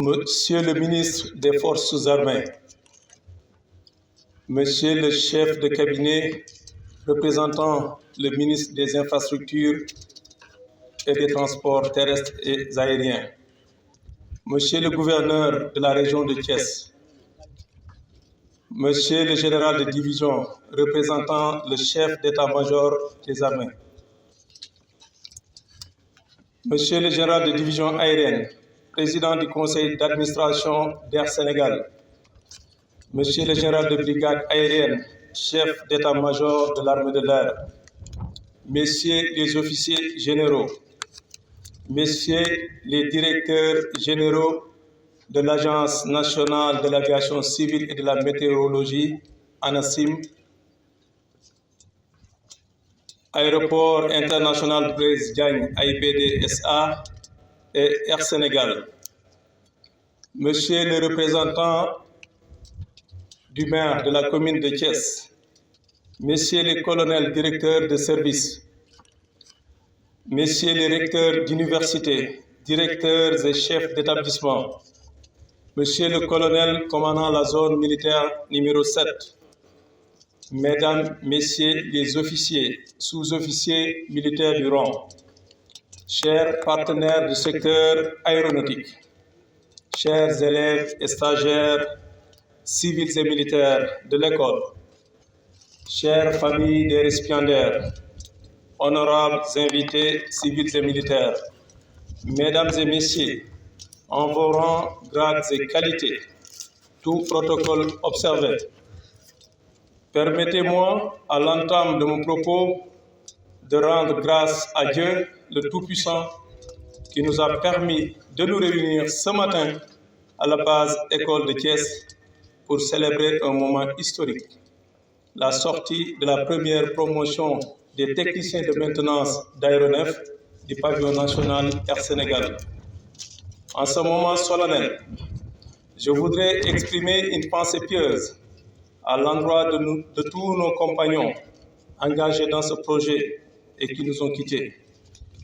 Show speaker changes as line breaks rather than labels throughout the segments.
Monsieur le ministre des Forces armées, Monsieur le chef de cabinet représentant le ministre des Infrastructures et des Transports terrestres et aériens, Monsieur le gouverneur de la région de Thiès, Monsieur le général de division représentant le chef d'état-major des armées, Monsieur le général de division aérienne, président du conseil d'administration d'Air Sénégal, Monsieur le général de brigade aérienne, chef d'état-major de l'armée de l'air, Messieurs les officiers généraux, Messieurs les directeurs généraux de l'Agence nationale de l'aviation civile et de la météorologie, ANACIM, Aéroport international Blaise Diagne, AIBD SA et Air Sénégal, Monsieur le représentant du maire de la commune de Thiès, Messieurs les colonels directeurs de service, Messieurs les recteurs d'université, directeurs et chefs d'établissement, Monsieur le colonel commandant la zone militaire numéro 7, Mesdames, Messieurs les officiers, sous-officiers militaires du rang, chers partenaires du secteur aéronautique, chers élèves et stagiaires civils et militaires de l'école, chères familles des récipiendaires, honorables invités civils et militaires, Mesdames et Messieurs, en vos rangs, grades et qualités, tout protocole observé. Permettez-moi, à l'entame de mon propos, de rendre grâce à Dieu, le Tout-Puissant, qui nous a permis de nous réunir ce matin à la base école de Thiès pour célébrer un moment historique, la sortie de la première promotion des techniciens de maintenance d'aéronefs du pavillon national Air Sénégal. En ce moment solennel, je voudrais exprimer une pensée pieuse à l'endroit de tous nos compagnons engagés dans ce projet et qui nous ont quittés.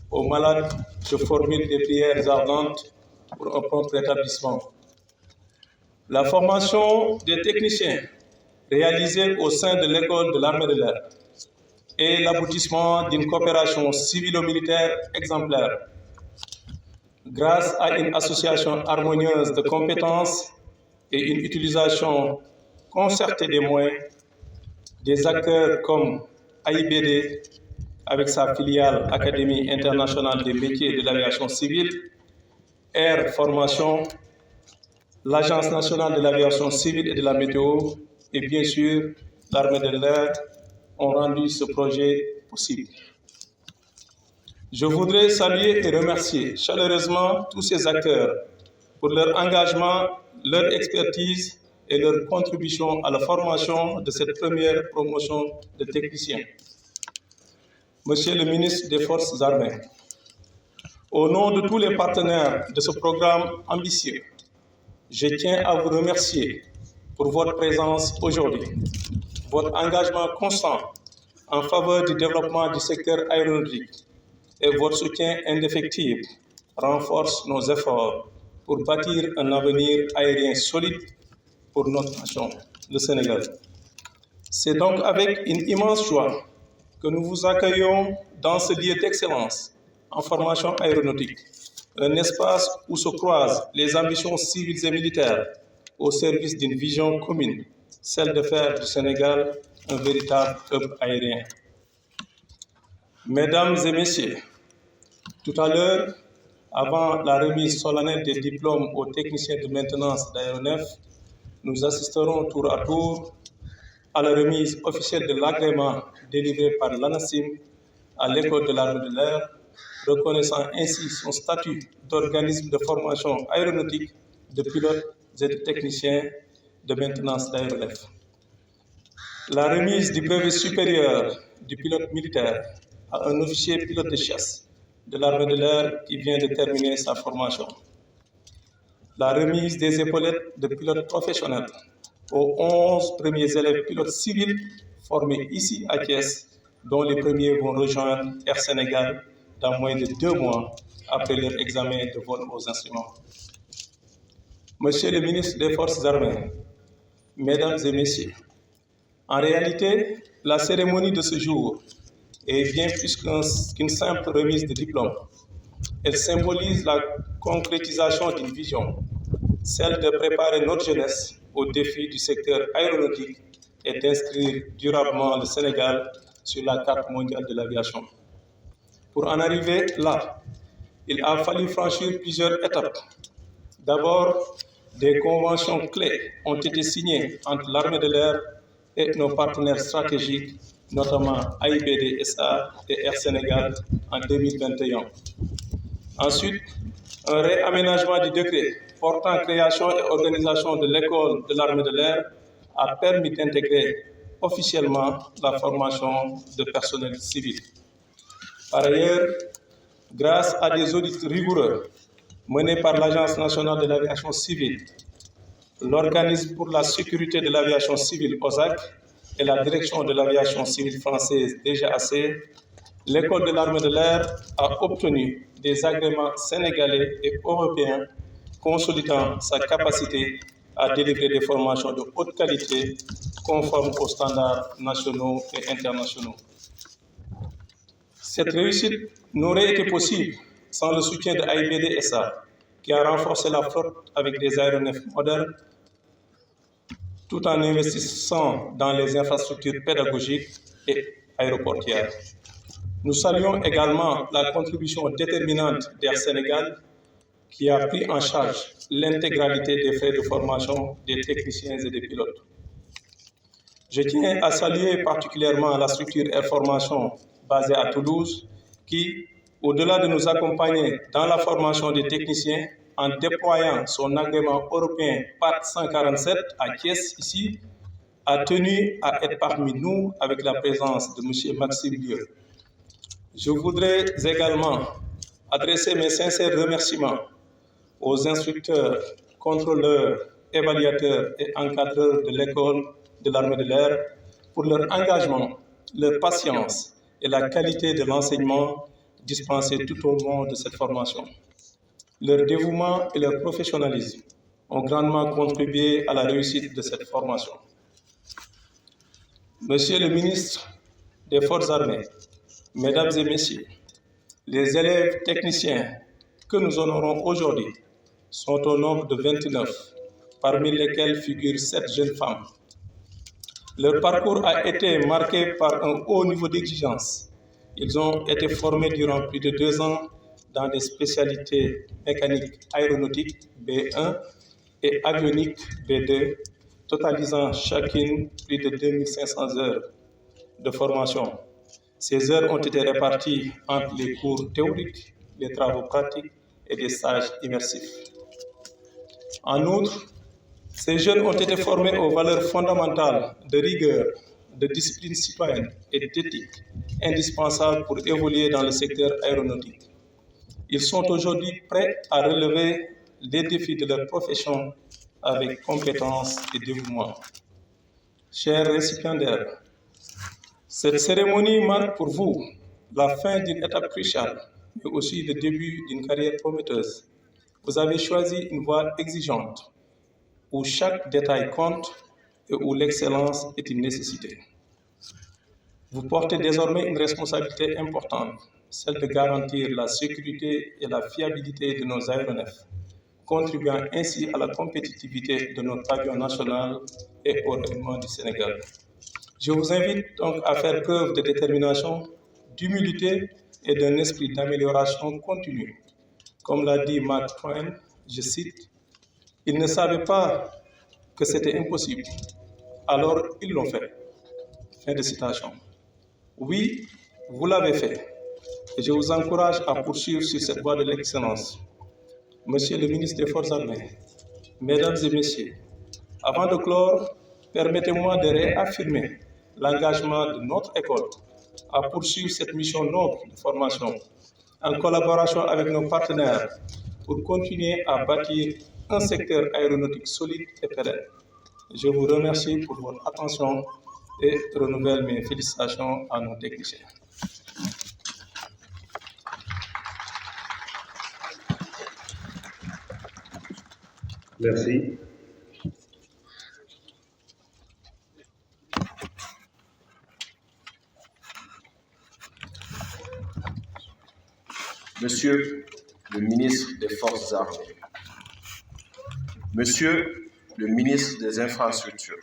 Aux malades, je formule des prières ardentes pour un prompt rétablissement. La formation des techniciens réalisée au sein de l'école de l'armée de l'air est l'aboutissement d'une coopération civilo-militaire exemplaire. Grâce à une association harmonieuse de compétences et une utilisation concertée des moyens, des acteurs comme AIBD, avec sa filiale Académie internationale des métiers de l'aviation civile, Air Formation, l'Agence nationale de l'aviation civile et de la météo, et bien sûr l'armée de l'air ont rendu ce projet possible. Je voudrais saluer et remercier chaleureusement tous ces acteurs pour leur engagement, leur expertise et leur contribution à la formation de cette première promotion de techniciens. Monsieur le ministre des Forces armées, au nom de tous les partenaires de ce programme ambitieux, je tiens à vous remercier pour votre présence aujourd'hui, votre engagement constant en faveur du développement du secteur aéronautique et votre soutien indéfectible renforce nos efforts pour bâtir un avenir aérien solide pour notre nation, le Sénégal. C'est donc avec une immense joie que nous vous accueillons dans ce lieu d'excellence en formation aéronautique, un espace où se croisent les ambitions civiles et militaires au service d'une vision commune, celle de faire du Sénégal un véritable hub aérien. Mesdames et Messieurs, tout à l'heure, avant la remise solennelle des diplômes aux techniciens de maintenance d'aéronefs, nous assisterons tour à tour à la remise officielle de l'agrément délivré par l'ANACIM à l'école de l'armée de l'air, reconnaissant ainsi son statut d'organisme de formation aéronautique de pilotes et de techniciens de maintenance d'aéronefs. La remise du brevet supérieur du pilote militaire à un officier pilote de chasse de l'armée de l'air qui vient de terminer sa formation. La remise des épaulettes de pilotes professionnels aux 11 premiers élèves pilotes civils formés ici à Thiès, dont les premiers vont rejoindre Air Sénégal dans moins de 2 mois après leur examen de vol aux instruments. Monsieur le ministre des Forces armées, Mesdames et Messieurs, en réalité, la cérémonie de ce jour est bien plus qu'une simple remise de diplôme. Elle symbolise la concrétisation d'une vision, celle de préparer notre jeunesse aux défis du secteur aéronautique et d'inscrire durablement le Sénégal sur la carte mondiale de l'aviation. Pour en arriver là, il a fallu franchir plusieurs étapes. D'abord, des conventions clés ont été signées entre l'armée de l'air et nos partenaires stratégiques, notamment AIBD SA et Air Sénégal en 2021. Ensuite, un réaménagement du décret portant création et organisation de l'école de l'armée de l'air a permis d'intégrer officiellement la formation de personnel civil. Par ailleurs, grâce à des audits rigoureux menés par l'Agence nationale de l'aviation civile, l'Organisme pour la sécurité de l'aviation civile OSAC et la Direction de l'aviation civile française DGAC, l'école de l'armée de l'air a obtenu des agréments sénégalais et européens consolidant sa capacité à délivrer des formations de haute qualité conformes aux standards nationaux et internationaux. Cette réussite n'aurait été possible sans le soutien de AIBD SA, qui a renforcé la flotte avec des aéronefs modernes, tout en investissant dans les infrastructures pédagogiques et aéroportières. Nous saluons également la contribution déterminante d'Air Sénégal, qui a pris en charge l'intégralité des frais de formation des techniciens et des pilotes. Je tiens à saluer particulièrement la structure Air Formation basée à Toulouse, qui, au-delà de nous accompagner dans la formation des techniciens, en déployant son agrément européen PAT 147 à Thiès, ici, a tenu à être parmi nous avec la présence de M. Maxime Lieu. Je voudrais également adresser mes sincères remerciements aux instructeurs, contrôleurs, évaluateurs et encadreurs de l'école de l'armée de l'air pour leur engagement, leur patience et la qualité de l'enseignement dispensé tout au long de cette formation. Leur dévouement et leur professionnalisme ont grandement contribué à la réussite de cette formation. Monsieur le ministre des Forces armées, Mesdames et Messieurs, les élèves techniciens que nous honorons aujourd'hui sont au nombre de 29, parmi lesquels figurent 7 jeunes femmes. Leur parcours a été marqué par un haut niveau d'exigence. Ils ont été formés durant plus de 2 ans dans des spécialités mécaniques aéronautiques B1 et avioniques B2, totalisant chacune plus de 2500 heures de formation. Ces heures ont été réparties entre les cours théoriques, les travaux pratiques et des stages immersifs. En outre, ces jeunes ont été formés aux valeurs fondamentales de rigueur, de discipline citoyenne et d'éthique indispensables pour évoluer dans le secteur aéronautique. Ils sont aujourd'hui prêts à relever les défis de leur profession avec compétence et dévouement. Chers récipiendaires, cette cérémonie marque pour vous la fin d'une étape cruciale, mais aussi le début d'une carrière prometteuse. Vous avez choisi une voie exigeante, où chaque détail compte et où l'excellence est une nécessité. Vous portez désormais une responsabilité importante, celle de garantir la sécurité et la fiabilité de nos aéronefs, contribuant ainsi à la compétitivité de notre avion national et au rayonnement du Sénégal. Je vous invite donc à faire preuve de détermination, d'humilité et d'un esprit d'amélioration continue. Comme l'a dit Mark Twain, je cite, « Ils ne savaient pas que c'était impossible, alors ils l'ont fait. » Fin de citation. Oui, vous l'avez fait, et je vous encourage à poursuivre sur cette voie de l'excellence. Monsieur le ministre des Forces armées, Mesdames et Messieurs, avant de clore, permettez-moi de réaffirmer l'engagement de notre école à poursuivre cette mission noble de formation en collaboration avec nos partenaires pour continuer à bâtir un secteur aéronautique solide et pérenne. Je vous remercie pour votre attention et renouvelle mes félicitations à nos techniciens.
Merci.
Monsieur le ministre des Forces armées, Monsieur le ministre des Infrastructures,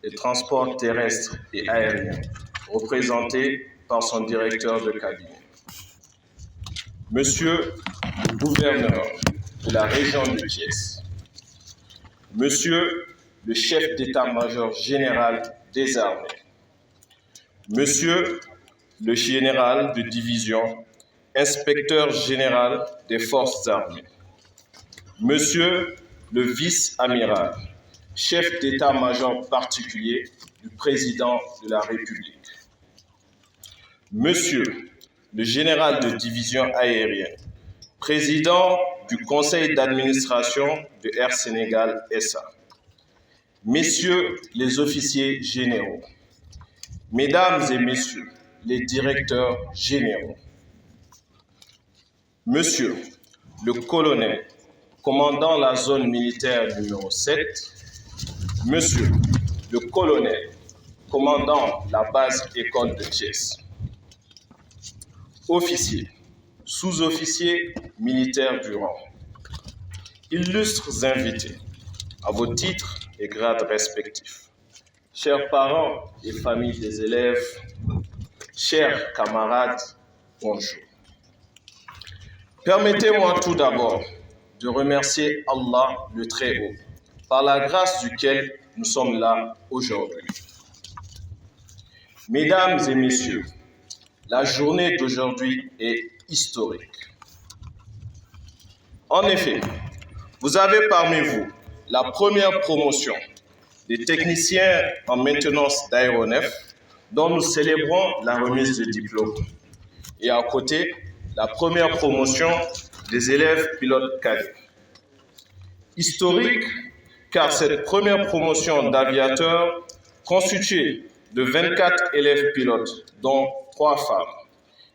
des Transports terrestres et aériens, représenté par son directeur de cabinet, Monsieur le gouverneur de la région de Thiès, Monsieur le chef d'état-major général des armées, Monsieur le général de division, inspecteur général des forces armées, Monsieur le vice-amiral, chef d'état-major particulier du président de la République, Monsieur le général de division aérienne, président du conseil d'administration de Air Sénégal SA, Messieurs les officiers généraux, Mesdames et Messieurs les directeurs généraux, Monsieur le colonel, commandant la zone militaire numéro 7, Monsieur le colonel, commandant la base école de Thiès, officiers, sous-officiers militaires du rang, illustres invités, à vos titres et grades respectifs, chers parents et familles des élèves, chers camarades, bonjour. Permettez-moi tout d'abord de remercier Allah le Très-Haut, par la grâce duquel nous sommes là aujourd'hui. Mesdames et messieurs, la journée d'aujourd'hui est historique. En effet, vous avez parmi vous la première promotion des techniciens en maintenance d'aéronefs dont nous célébrons la remise de diplôme. Et à côté, la première promotion des élèves pilotes cadets. Historique, car cette première promotion d'aviateurs, constituée de 24 élèves pilotes, dont 3 femmes,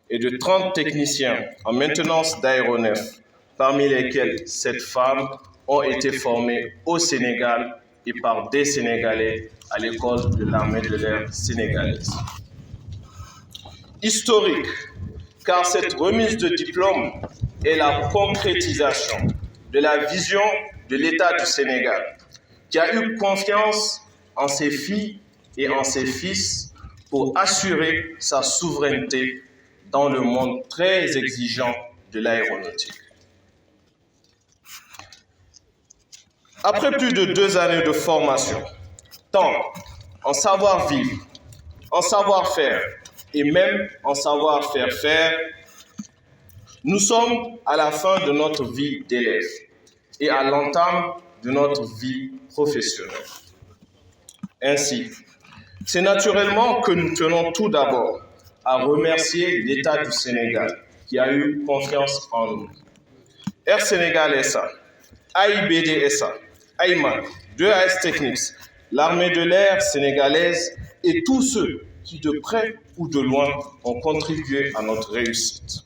et de 30 techniciens en maintenance d'aéronefs, parmi lesquels 7 femmes ont été formées au Sénégal et par des Sénégalais à l'école de l'armée de l'air sénégalaise. Historique, car cette remise de diplôme est la concrétisation de la vision de l'État du Sénégal, qui a eu confiance en ses filles et en ses fils pour assurer sa souveraineté dans le monde très exigeant de l'aéronautique. Après plus de 2 années de formation, tant en savoir-vivre, en savoir-faire et même en savoir-faire, nous sommes à la fin de notre vie d'élève et à l'entame de notre vie professionnelle. Ainsi, c'est naturellement que nous tenons tout d'abord à remercier l'État du Sénégal qui a eu confiance en nous. Air Sénégal SA, AIBD SA, AIMAC, 2AS Technics, l'armée de l'air sénégalaise et tous ceux qui de près ou de loin ont contribué à notre réussite.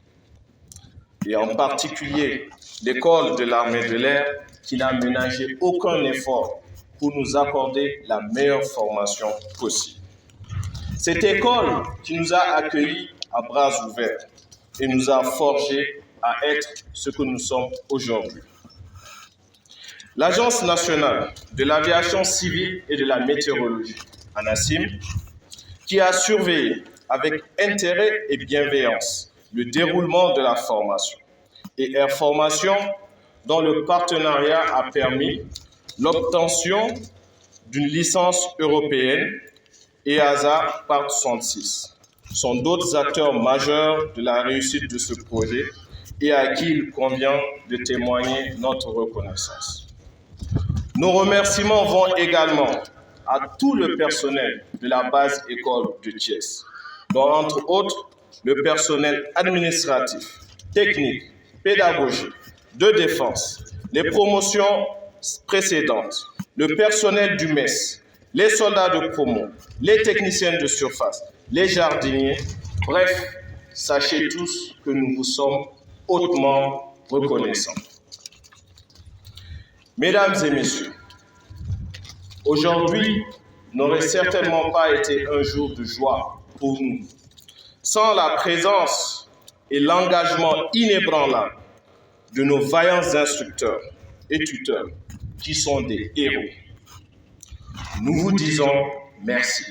Et en particulier l'école de l'armée de l'air qui n'a ménagé aucun effort pour nous accorder la meilleure formation possible. Cette école qui nous a accueillis à bras ouverts et nous a forgés à être ce que nous sommes aujourd'hui. L'Agence nationale de l'aviation civile et de la météorologie, ANACIM, qui a surveillé avec intérêt et bienveillance le déroulement de la formation, et Air Formation, dont le partenariat a permis l'obtention d'une licence européenne, EASA Part 66, sont d'autres acteurs majeurs de la réussite de ce projet et à qui il convient de témoigner notre reconnaissance. Nos remerciements vont également à tout le personnel de la base école de Thiès, dont entre autres le personnel administratif, technique, pédagogique, de défense, les promotions précédentes, le personnel du MES, les soldats de promo, les techniciens de surface, les jardiniers, bref, sachez tous que nous vous sommes hautement reconnaissants. Mesdames et messieurs, aujourd'hui n'aurait certainement pas été un jour de joie pour nous, sans la présence et l'engagement inébranlable de nos vaillants instructeurs et tuteurs, qui sont des héros. Nous vous disons merci.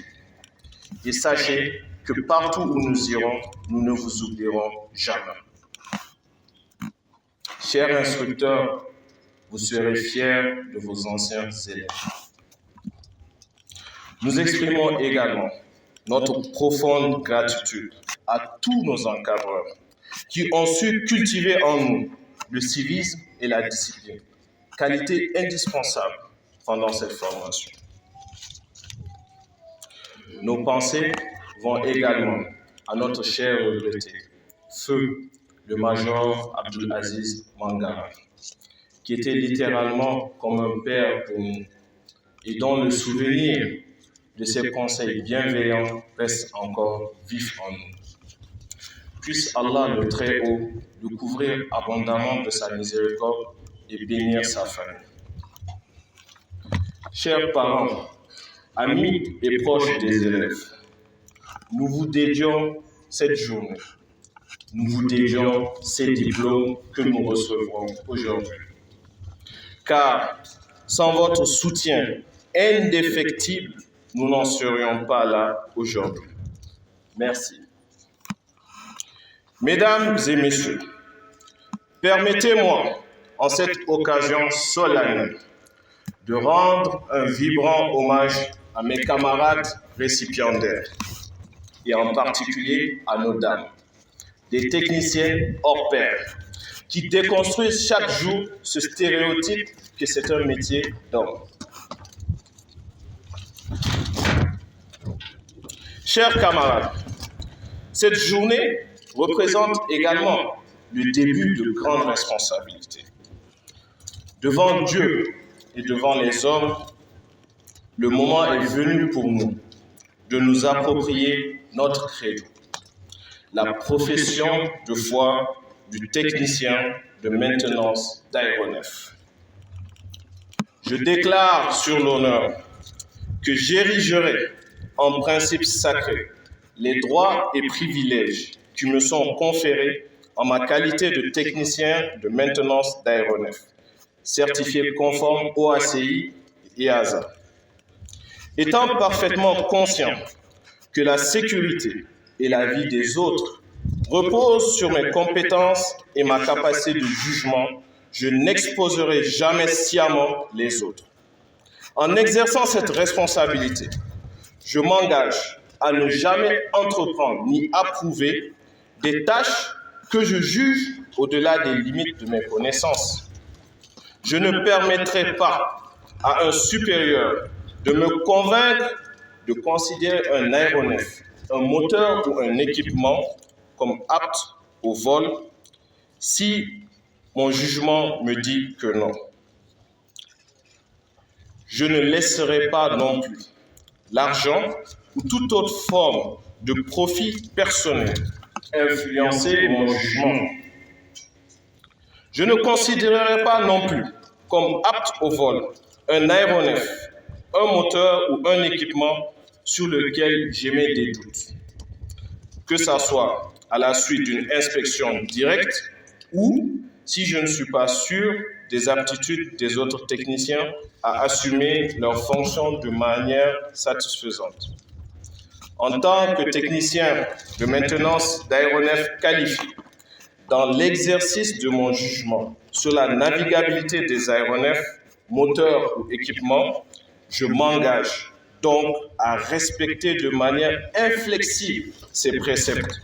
Et sachez que partout où nous irons, nous ne vous oublierons jamais. Chers instructeurs, vous serez fiers de vos anciens élèves. Nous exprimons également notre profonde gratitude à tous nos encadreurs qui ont su cultiver en nous le civisme et la discipline, qualité indispensable pendant cette formation. Nos pensées vont également à notre cher regretté, feu le major Abdulaziz Mangara, qui était littéralement comme un père pour nous et dont le souvenir de ses conseils bienveillants reste encore vif en nous. Puisse Allah le Très-Haut le couvrir abondamment de sa miséricorde et bénir sa famille. Chers parents, amis et proches des élèves, nous vous dédions cette journée. Nous vous dédions ces diplômes que nous recevrons aujourd'hui. Car sans votre soutien indéfectible, nous n'en serions pas là aujourd'hui. Merci. Mesdames et messieurs, permettez-moi, en cette occasion solennelle, de rendre un vibrant hommage à mes camarades récipiendaires, et en particulier à nos dames, des techniciens hors pair, qui déconstruisent chaque jour ce stéréotype que c'est un métier d'homme. Chers camarades, cette journée représente également le début de grandes responsabilités. Devant Dieu et devant les hommes, le moment est venu pour nous de nous approprier notre credo, la profession de foi du technicien de maintenance d'aéronefs. Je déclare sur l'honneur que j'érigerai en principe sacré les droits et privilèges qui me sont conférés en ma qualité de technicien de maintenance d'aéronefs, certifié conforme OACI et EASA. Étant parfaitement conscient que la sécurité et la vie des autres reposent sur mes compétences et ma capacité de jugement, je n'exposerai jamais sciemment les autres. En exerçant cette responsabilité, je m'engage à ne jamais entreprendre ni approuver des tâches que je juge au-delà des limites de mes connaissances. Je ne permettrai pas à un supérieur de me convaincre de considérer un aéronef, un moteur ou un équipement comme apte au vol si mon jugement me dit que non. Je ne laisserai pas non plus l'argent ou toute autre forme de profit personnel influencer mon jugement. Je ne considérerai pas non plus comme apte au vol un aéronef, un moteur ou un équipement sur lequel j'émets des doutes, que ce soit à la suite d'une inspection directe ou si je ne suis pas sûr des aptitudes des autres techniciens à assumer leurs fonctions de manière satisfaisante. En tant que technicien de maintenance d'aéronefs qualifié, dans l'exercice de mon jugement sur la navigabilité des aéronefs, moteurs ou équipements, je m'engage donc à respecter de manière inflexible ces préceptes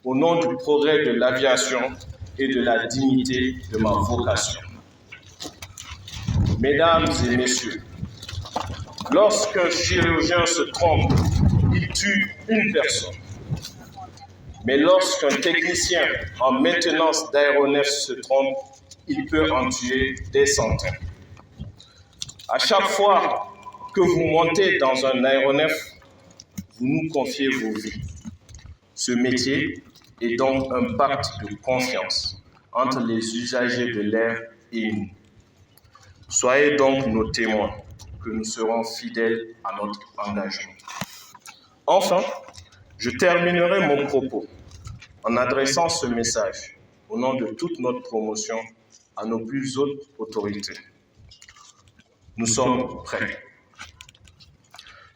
au nom du progrès de l'aviation et de la dignité de ma vocation. Mesdames et messieurs, lorsqu'un chirurgien se trompe, il tue une personne. Mais lorsqu'un technicien en maintenance d'aéronefs se trompe, il peut en tuer des centaines. À chaque fois que vous montez dans un aéronef, vous nous confiez vos vies. Ce métier est donc un pacte de confiance entre les usagers de l'air et nous. Soyez donc nos témoins, que nous serons fidèles à notre engagement. Enfin, je terminerai mon propos en adressant ce message au nom de toute notre promotion à nos plus hautes autorités. Nous sommes prêts.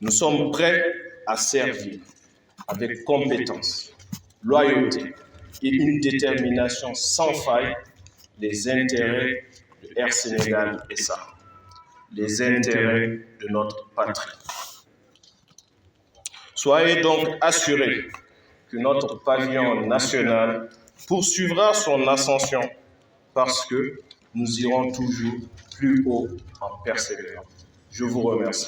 Nous sommes prêts à servir avec compétence, loyauté et une détermination sans faille les intérêts de Air Sénégal SA, les intérêts de notre patrie. Soyez donc assurés que notre pavillon national poursuivra son ascension parce que nous irons toujours plus haut en persévérant. Je vous remercie.